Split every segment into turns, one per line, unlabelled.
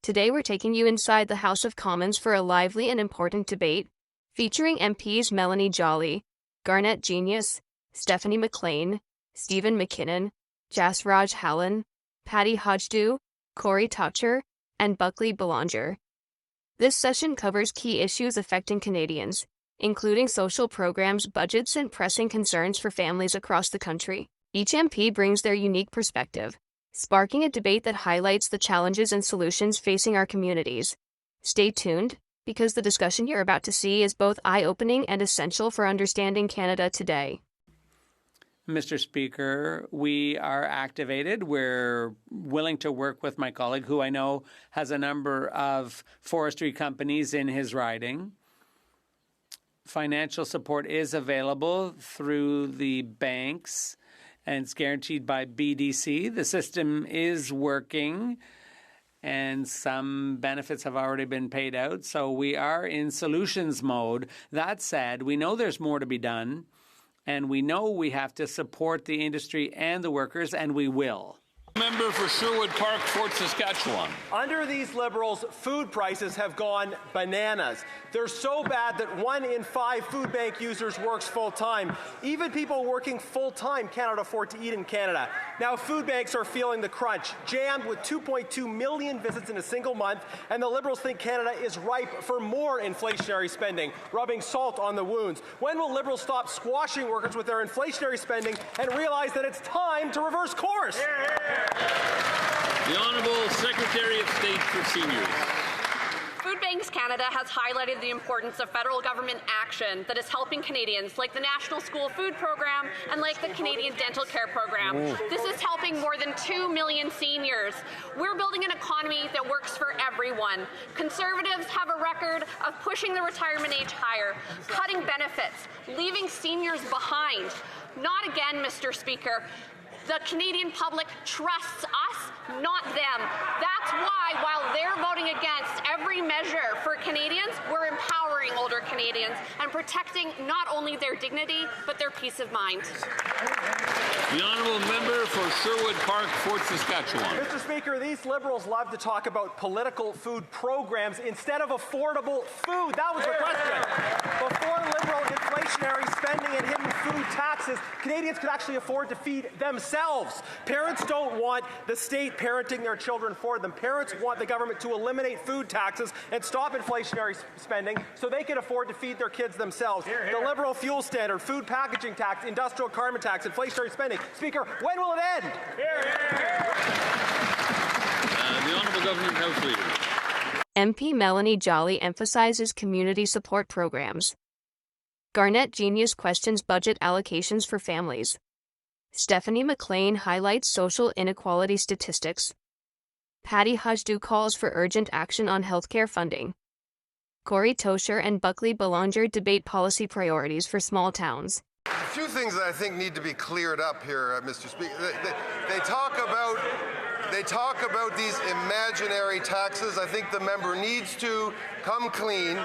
Today we're taking you inside the House of Commons for a lively and important debate, featuring MPs Melanie Jolly, Garnett Genius, Stephanie McLean, Stephen McKinnon, Jasraj Hallan, Patty Hodgdu, Corey Toucher, and Buckley Belanger. This session covers key issues affecting Canadians, including social programs, budgets, and pressing concerns for families across the country. Each MP brings their unique perspective, sparking a debate that highlights the challenges and solutions facing our communities. Stay tuned, because the discussion you're about to see is both eye-opening and essential for understanding Canada today.
Mr. Speaker, we are activated. We're willing to work with my colleague, who I know has a number of forestry companies in his riding. Financial support is available through the banks, and it's guaranteed by BDC. The system is working, and some benefits have already been paid out. So we are in solutions mode. That said, we know there's more to be done, and we know we have to support the industry and the workers, and we will.
Member for Sherwood Park, Fort Saskatchewan.
Under these Liberals, food prices have gone bananas. They're so bad that 1 in 5 food bank users works full-time. Even people working full-time cannot afford to eat in Canada. Now, food banks are feeling the crunch, jammed with 2.2 million visits in a single month, and the Liberals think Canada is ripe for more inflationary spending, rubbing salt on the wounds. When will Liberals stop squashing workers with their inflationary spending and realize that it's time to reverse course?
The Honourable Secretary of State for Seniors.
Food Banks Canada has highlighted the importance of federal government action that is helping Canadians, like the National School Food Program and like the Canadian Dental Care Program. This is helping more than 2 million seniors. We're building an economy that works for everyone. Conservatives have a record of pushing the retirement age higher, cutting benefits, leaving seniors behind. Not again, Mr. Speaker. The Canadian public trusts us, not them. That's why, while they're voting against every measure for Canadians, we're empowering older Canadians and protecting not only their dignity, but their peace of mind.
The Honourable Member for Sherwood Park, Fort Saskatchewan.
Mr. Speaker, these Liberals love to talk about political food programs instead of affordable food. That was the question. Before liberal inflationary spending and hidden food taxes, Canadians could actually afford to feed themselves. Parents don't want the state parenting their children for them. Parents want the government to eliminate food taxes and stop inflationary spending so they can afford to feed their kids themselves. The Liberal fuel standard, food packaging tax, industrial carbon tax, inflationary spending. Speaker, when will it end?
The Honourable Government House Leader.
MP Melanie Jolly emphasizes community support programs. Garnett Genius questions budget allocations for families. Stephanie McLean highlights social inequality statistics. Patty Hodgdu calls for urgent action on healthcare funding. Corey Toucher and Buckley Belanger debate policy priorities for small towns.
A few things that I think need to be cleared up here, Mr. Speaker. They talk about these imaginary taxes. I think the member needs to come clean.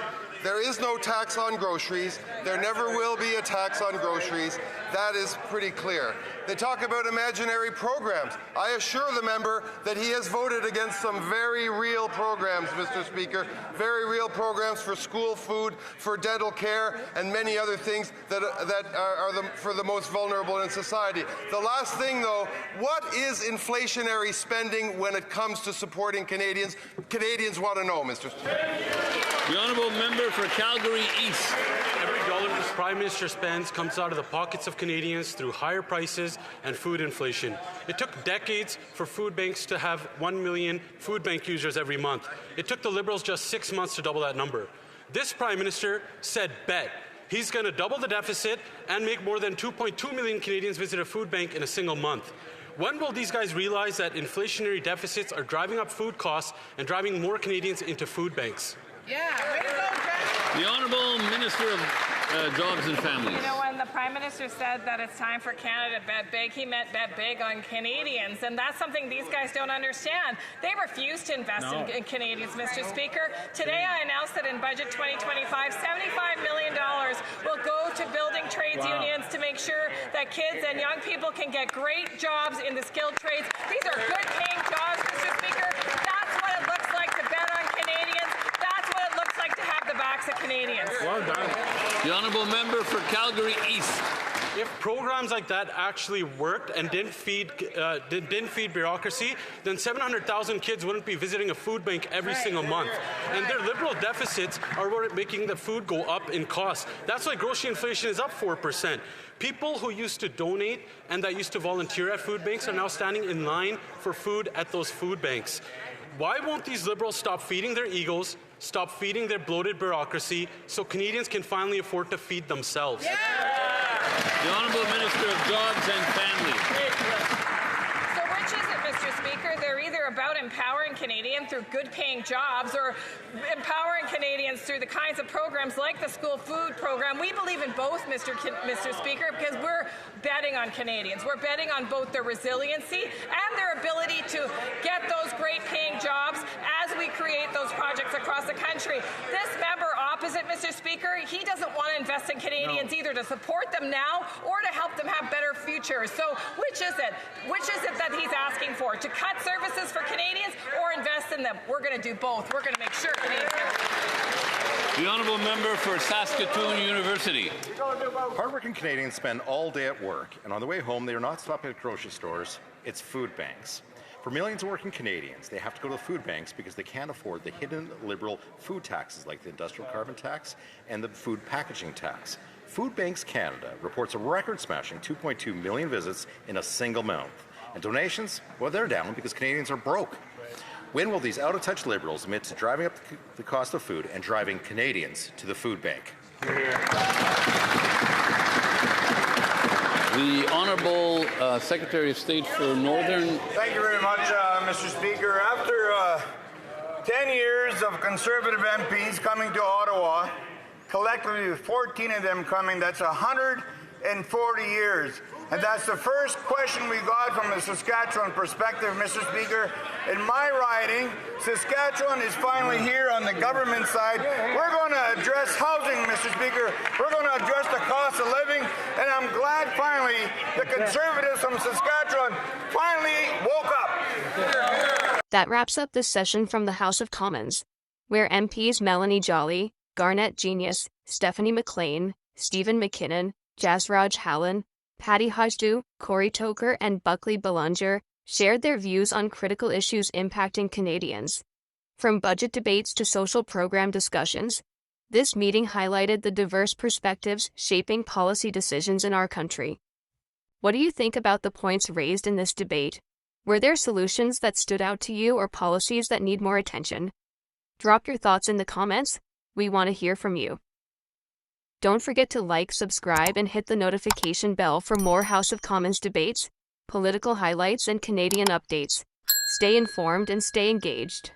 There is no tax on groceries. There never will be a tax on groceries. That is pretty clear. They talk about imaginary programs. I assure the member that he has voted against some very real programs, Mr. Speaker, very real programs for school food, for dental care, and many other things that are for the most vulnerable in society. The last thing, though, what is inflationary spending when it comes to supporting Canadians? Canadians want to know, Mr. Speaker.
The Honourable Member for Calgary East.
Every dollar this Prime Minister spends comes out of the pockets of Canadians through higher prices and food inflation. It took decades for food banks to have 1 million food bank users every month. It took the Liberals just 6 months to double that number. This Prime Minister said bet. He's going to double the deficit and make more than 2.2 million Canadians visit a food bank in a single month. When will these guys realize that inflationary deficits are driving up food costs and driving more Canadians into food banks?
Yeah, way to go, Jack.
The Honourable Minister of Jobs and Families.
You know, when the Prime Minister said that it's time for Canada to bet big, he meant bet big on Canadians, and that's something these guys don't understand. They refuse to invest in Canadians, Mr. Speaker. Today I announced that in Budget 2025, $75 million will go to building trades unions to make sure that kids and young people can get great jobs in the skilled trades. These are good-paying jobs, Mr. Speaker. That's what it looks like to bet backs of Canadians.
Well done. The honourable member for Calgary East.
If programs like that actually worked and didn't feed bureaucracy, then 700,000 kids wouldn't be visiting a food bank every single month. And their Liberal deficits are what are making the food go up in cost. That's why grocery inflation is up 4%. People who used to donate and that used to volunteer at food banks are now standing in line for food at those food banks. Why won't these Liberals stop feeding their egos, stop feeding their bloated bureaucracy, so Canadians can finally afford to feed themselves?
The Honourable Minister of Jobs and Family.
So which is it, Mr. Speaker? They're either about empowering Canadians through good-paying jobs or empowering Canadians through the kinds of programs like the school food program. We believe in both, Mr. Speaker, because we're betting on Canadians. We're betting on both their resiliency and their ability to get those great-paying jobs as we create those projects across the country. This member opposite, Mr. Speaker, he doesn't want to invest in Canadians either to support them now or to help them have better futures. So which is it? Which is it that he's asking for? To cut services for Canadians or invest in them? We're going to do both. We're going to make sure Canadians have.
The honourable member for Saskatoon University.
Hardworking Canadians spend all day at work, and on the way home, they are not stopping at grocery stores. It's food banks. For millions of working Canadians, they have to go to the food banks because they can't afford the hidden Liberal food taxes like the industrial carbon tax and the food packaging tax. Food Banks Canada reports a record-smashing 2.2 million visits in a single month. And donations, well, they're down because Canadians are broke. When will these out-of-touch Liberals admit to driving up the cost of food and driving Canadians to the food bank?
The Honourable Secretary of State for Northern.
Thank you very much, Mr. Speaker. After 10 years of Conservative MPs coming to Ottawa, collectively with 14 of them coming, that's 140 years. And that's the first question we got from the Saskatchewan perspective, Mr. Speaker. In my riding, Saskatchewan is finally here on the government side. We're going to address housing, Mr. Speaker. We're going to address the cost of living. And I'm glad finally the Conservatives from Saskatchewan finally woke up.
That wraps up this session from the House of Commons, where MPs Melanie Jolly, Garnett Genius, Stephanie McLean, Stephen McKinnon, Jasraj Hallan, Patty Hajdu, Corey Toker, and Buckley Belanger shared their views on critical issues impacting Canadians. From budget debates to social program discussions, this meeting highlighted the diverse perspectives shaping policy decisions in our country. What do you think about the points raised in this debate? Were there solutions that stood out to you or policies that need more attention? Drop your thoughts in the comments. We want to hear from you. Don't forget to like, subscribe, and hit the notification bell for more House of Commons debates, political highlights, and Canadian updates. Stay informed and stay engaged.